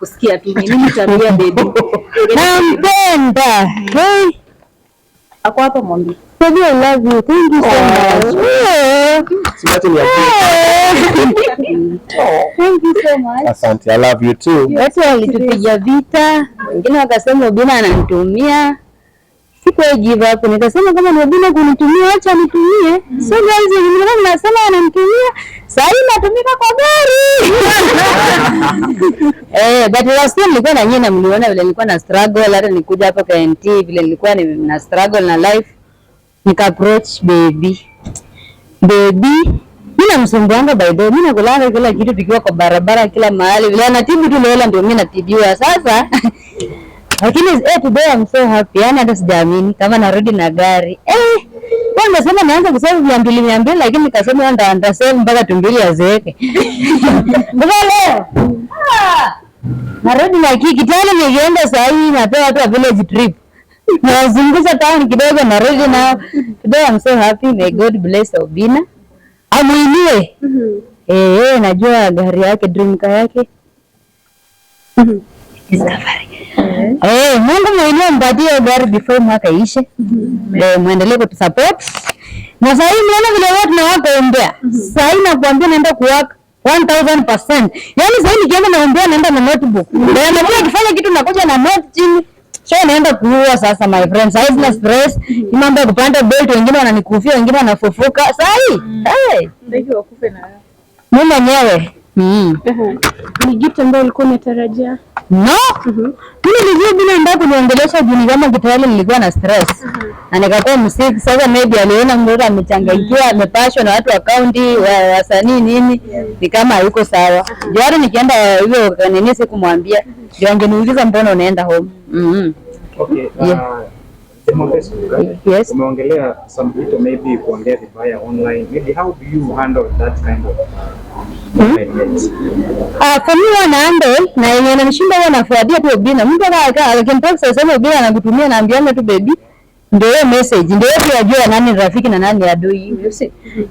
kusikia tu nini tabia baby. Nampenda. Hey. Ako hapa mwambie. Baby, I love you. Thank you so much. Thank you so much. Asante, I love you too. Watu walitupiga vita, wengine wakasema Obinna ananitumia. Siku give up, nikasema kama ni Obinna kunitumia acha nitumie. So guys, wengine wanasema ananitumia, sasa natumika kwa gari. But last time nilikuwa na nyinyi na mliona vile nilikuwa na struggle, hata nikuja hapa kwa NT vile nilikuwa na struggle na life. Nika approach baby. Mimi namsumbuanga by the way, mimi nakulanga kila kitu tukiwa kwa barabara kila mahali. Vile anatibu tu leo ndio mimi natibiwa sasa. Lakini today I'm so happy. Yaani hata sijaamini kama narudi na gari. Kwa nasema naanza kusema 200 lakini nikasema ndio save mpaka tumbili azeeke. Mbona leo? Narudi na Kitale nigeenda saa hii napewa watu wa village trip. Nazunguza town kidogo narudi na today I'm so happy. May God bless Obinna. Amuinue. Najua gari yake dream car yake. Mungu muinue mpatie gari before mwaka ishe. Muendelee kutusupport. Na sasa hivi mnaona vile watu na wakaombea. Sasa hivi nakwambia naenda kuwaka 1000%. Yaani sasa hivi nikienda naombea naenda na notebook. Ndio nakuja kufanya kitu nakuja na note chini. So naenda kuua sasa my friends. Sasa hivi na stress. Ni mambo ya kupanda belt, wengine wananikufia, wengine wanafufuka. Sasa hivi. Ndio wakufe na mimi mwenyewe. Ni gift ambayo ulikuwa unatarajia? No. Mimi nilijua bila ndio kuniongelesha juu kama kitawale nilikuwa na stress. Na nikakuwa msiki sasa maybe aliona mmoja amechanganyikiwa, amepashwa na watu akaunti wasanii nini. Ni kama hayuko sawa. Jana nikienda hiyo kanini sikumwambia. Ndio angeniuliza mbona unaenda home. Okay. Yes. Umeongelea some people maybe kuongea vibaya online. Maybe how do you handle that kind of for me wana handle na yenye inanishinda huwa nafuatia tu Obinna. Mtu akimpost sasa Obinna anakutumia naambiana tu baby. Ndio hiyo message. Ndio hiyo unajua nani rafiki na nani adui.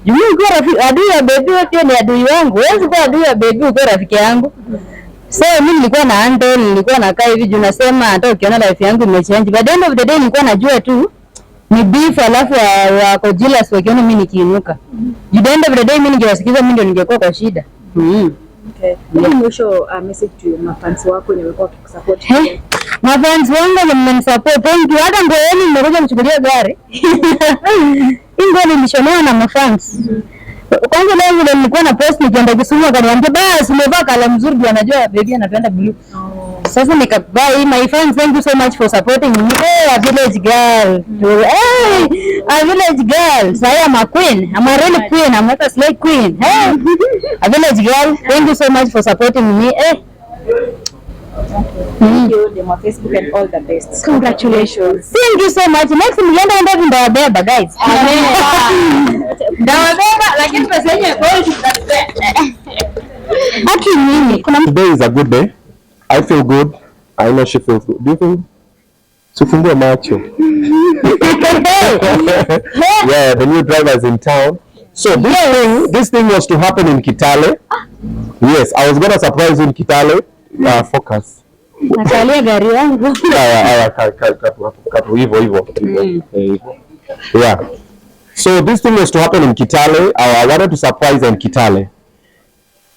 Jumla uko rafiki adui ya baby wote ni adui wangu. Wewe uko adui ya baby uko rafiki yangu. So mimi nilikuwa na handle, nilikuwa nakaa hivi juu nasema hata ukiona life yangu imechange. By the end of the day nilikuwa najua tu ni beef alafu wako jealous wakiona mimi nikiinuka. By the end of the day mimi ningewasikiza mimi ndio ningekuwa kwa shida. Okay. Ndio mwisho message to mafans wako ni wamekuwa wakikusupport. Mafans wangu wamenisupport. Thank you. Hata ndio yeye nimekuja mchukulia gari. Ingo nilishonewa na mafans. Kwanza leo vile nilikuwa na post nikienda Kisumu akaniambia basi umevaa kala mzuri ndio anajua baby anapenda blue. Sasa nikabai my fans, thank you so much for supporting me. A village girl. A village girl. So I am a queen. I'm a real queen. I'm not a slave queen. A village girl. Thank you so much for supporting me. Thank you, Demo Facebook and all the best. Congratulations. Thank you so much. Next mlienda ndio ndawabeba guys. Ndawabeba lakini pesa yenyewe gold. Haki mimi. Today is a good day. I feel good. I know she feels good. Do you feel? Sufungue macho. Yeah, the new driver is in town. So this thing was to happen in Kitale. Yes, I was going to surprise you in Kitale. Focus. Natalia gari yangu. Katu hivyo. Yeah. So this thing was to happen in Kitale. I wanted to surprise in Kitale.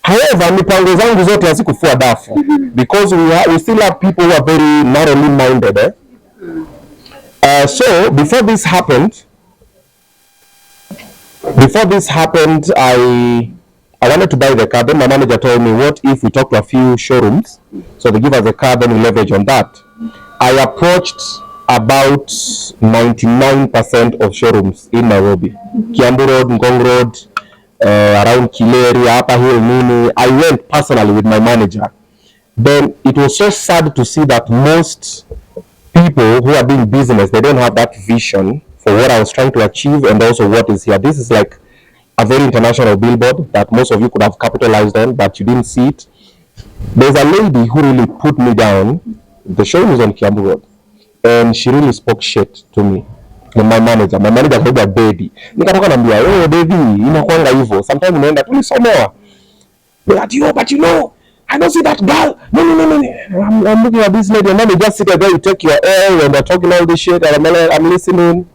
However, mipango zangu zote hazikufua dafu because we still have people who are very narrowly minded. So before this happened, I wanted to buy the car. Then my manager told me, what if we talk to a few showrooms? So they give us a car, then we leverage on that. I approached about 99% of showrooms in Nairobi. Kiambu Road, Ngong Road, around Kileri, Upper Hill, Nini. I went personally with my manager. Then it was so sad to see that most people who are doing business, they don't have that vision for what I was trying to achieve and also what is here. This is like a very international billboard that most of you could have capitalized on, but you didn't see it. There's a lady who really put me down. The showroom is on Kiambu Road, and she really spoke shit to me. And my manager called her Babey. Nikatoka naambia, "Oh Babey, inakuanga hivyo. Sometimes unaenda tulisomewa. But you know, I don't see that girl. No. I'm looking at this lady, and then you just sit there, you take your air, and they're talking all this shit, and I'm listening.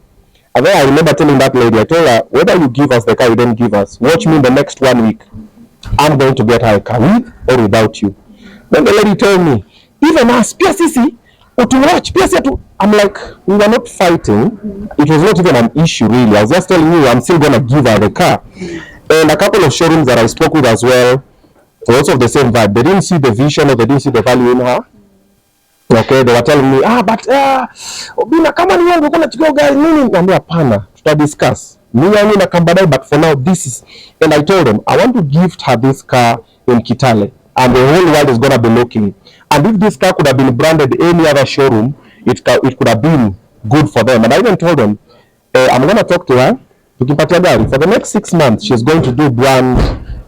And then I remember telling that lady, I told her, whether you give us the car, you don't give us. Watch me the next 1 week. I'm going to get her a car with or without you. Then the lady told me, even us, PSCC, or to watch, PSC. I'm like, we were not fighting. It was not even an issue, really. I was just telling you, I'm still going to give her the car. And a couple of showrooms that I spoke with as well, also of the same vibe. They didn't see the vision or they didn't see the value in her. Okay, they were telling me, but Obinna, kama ni wewe uko nachukua gari nini? Niambia hapana, tutadiscuss. Mimi na kambadai, but for now this is. And I told them, I want to gift her this car in Kitale, and the whole world is going to be looking. And if this car could have been branded any other showroom, it could have been good for them. And I even told them, I'm going to talk to her. Tukipatia gari for the next 6 months, she's going to do brand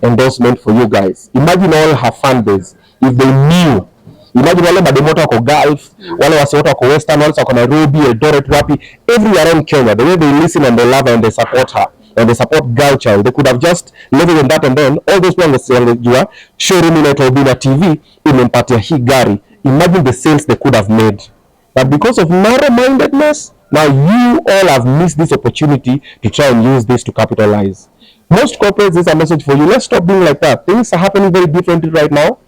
endorsement for you guys. Imagine all her fan base if they knew. Imagine wale mademota wako Gulf, wale wasiota wako Western, wale wako Nairobi, Eldoret, wapi, everywhere around Kenya, the way they listen and they love her and they support her and they support Girl Child, they could have just lived in that. And then all those people wangejua showroom inaitwa OBINNA TV imempatia hii gari. Imagine the sales they could have made. But because of narrow-mindedness, now you all have missed this opportunity to try and use this to capitalize. Most corporates, this is a message for you. Let's stop being like that. Things are happening very differently right now.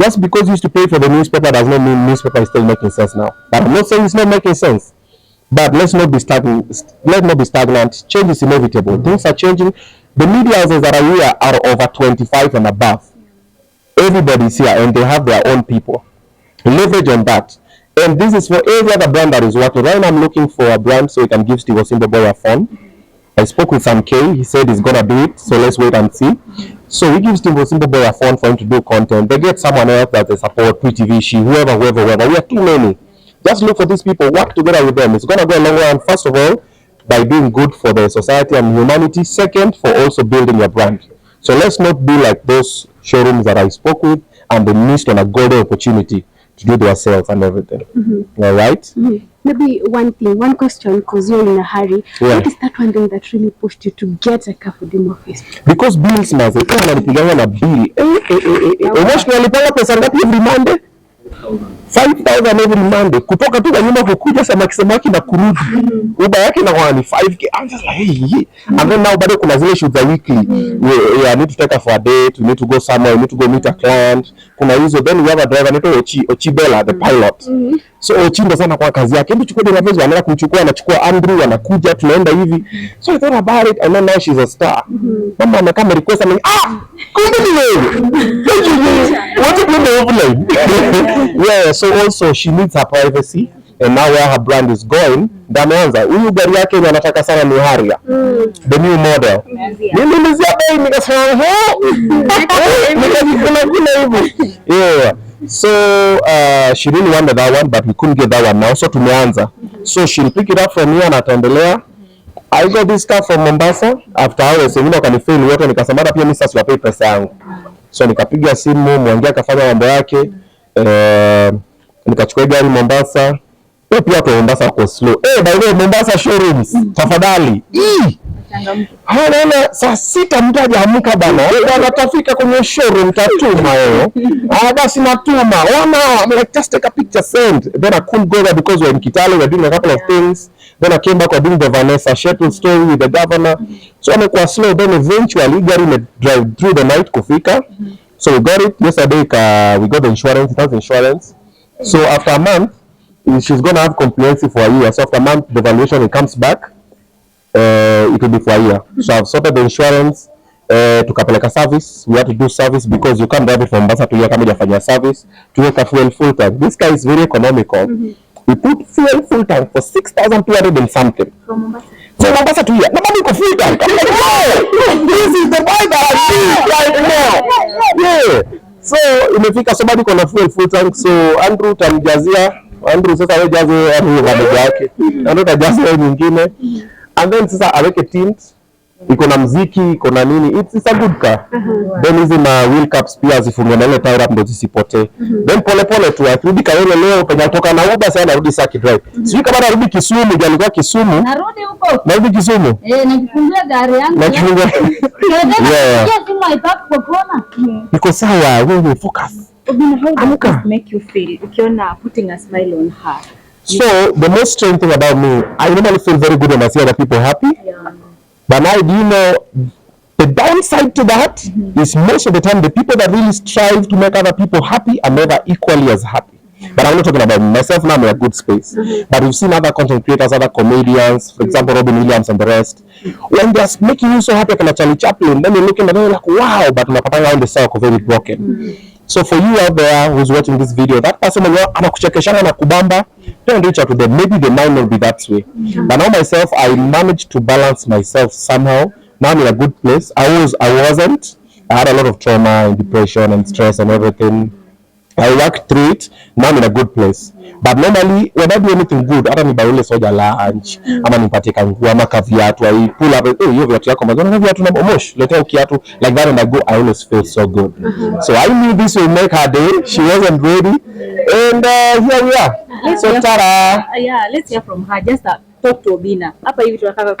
Just because you used to pay for the newspaper does not mean newspaper is still making sense now. But I'm not saying it's not making sense. But let's not be stagnant. Let's not be stagnant. Change is inevitable. Things are changing. The media houses that are here are over 25 and above. Everybody's here and they have their own people. Leverage on that. And this is for every other brand that is working. Right now I'm looking for a brand so we can give Steve Osimboboy a phone. I spoke with Sam K. He said he's gonna do it. So let's wait and see. So we give Steve Osimboboy a phone for him to do content. They get someone else that they support, PTV, whoever. We are too many. Just look for these people, work together with them. It's gonna go a long way. And first of all, by being good for the society and humanity. Second, for also building your brand. So let's not be like those showrooms that I spoke with and they missed on a golden opportunity to do their sales and everything. All right? Maybe one question, because you're in a hurry. Yeah. What is that one thing that really pushed you to get a car for the office? Because bills, man. Kama nalipigana na bill. Emotionally, pala pesa ngapi every Monday? 5,000 every Monday. Kutoka tu kwa nyumba kukuja samaki na kurudi. Uba yake na kwa ni 5K. I'm just like, hey. And then now bado kuna zile shoots za weekly. I need to take her for a date. We need to go somewhere. We need to go meet a client. Kuna hizo. Then we have a driver naitwa Ochibela, the pilot. So Ochi ndo sana kwa kazi yake. Hebu chukua dereva wetu, anaenda kumchukua, anachukua Andrew, anakuja, tunaenda hivi. So I thought about it and then now she's a star. Mama amekama request ame kumbe ni wewe. What you do offline? Yeah, so also she needs her privacy and now where her brand is going, dameanza huyu gari yake anataka sana ni Harrier. The new model. Mimi nilizia bei nikasema hivi. Yeah. So she really wanted that one, but we couldn't get that one now. So tumeanza. So she'll pick it up from here na ataendelea. I got this car from Mombasa. After hours, wengine wakanifeel wote, nikasema pia mimi sasa siwapei pesa yangu. So nikapiga simu, Mwangi akafanya mambo yake. Nikachukua gari Mombasa. Pia watu wa Mombasa wako slow. By the way, Mombasa showrooms, tafadhali. Hana saa 6 mtu hajaamka bana. Anatafika kwenye showroom tatuma wewe. Basi natuma. I'm like, just take a picture, send. Then I couldn't go there because we're in Kitale, we're doing a couple of things. Then I came back, we're doing the Vanessa Shuttle story with the governor. So amekuwa slow. Then eventually gari me drive through the night kufika. So we got it yesterday. We got the insurance, health insurance. So after a month, she's gonna have comprehensive for a year. So after a month, the valuation it comes back. It will be for a year. So I've sorted the insurance. Tukapeleka service. We had to do service because you can't drive it from Mombasa to here kama hujafanya service. To make a fuel full tank. This car is very economical. We put fuel full tank for 6,200 and something. From Mombasa? From Mombasa to here. Nobody iko full tank. I'm like, no! This is the buy that I need right now. Yeah. So imefika somebody kona full tank. So Andrew tamjazia. Andrew sasa wewe jaze Andrew bado yake. Andrew tajaza nyingine. And then sasa aweke tint, iko na mziki, iko na nini. It's a good car. Then hizi ma wheel caps pia zifunge na ile tire up ndo zisipotee. Then pole tu akirudi Kawele leo penye kutoka na Uber sasa narudi Saki Drive. Sijui kama narudi Kisumu, ndio alikuwa Kisumu. Narudi huko. Narudi Kisumu. Nakifungia gari yangu. Nakifungia. Yeah. Simu ipapo kwa kona. Niko sawa, wewe focus. Obinna, how does this make you feel ukiona putting a smile on her? So the most strange thing about me, I normally feel very good when I see other people happy. Yeah. But now, do you know, the downside to that is most of the time the people that really strive to make other people happy are never equally as happy. But I'm not talking about myself now, I'm in a good space. But we've seen other content creators, other comedians, for example, Robin Williams and the rest. When they're making you so happy, like Charlie Chaplin, then you're looking at them like, wow, but unapata around the circle very broken. So for you out there who's watching this video, that person anakuchekeshana na kubamba, don't reach out to them. Maybe they might not be that way. But now myself, I managed to balance myself somehow. Now I'm in a good place. I wasn't. I had a lot of trauma and depression and stress and everything. I worked through it. Now I'm in a good place. But normally, when I do anything good, hata niba ule soja lunch, ama nipate kanguo, ama kaviatu, I pull up, hey, hiyo viatu yako mazuri, viatu na mosh, letea kiatu, like that, and I go, I always feel so good. So I knew this will make her day. She wasn't ready, and here we are. So Tara. Yeah, let's hear from her. Just talk to Obinna. Hapa hivi tunataka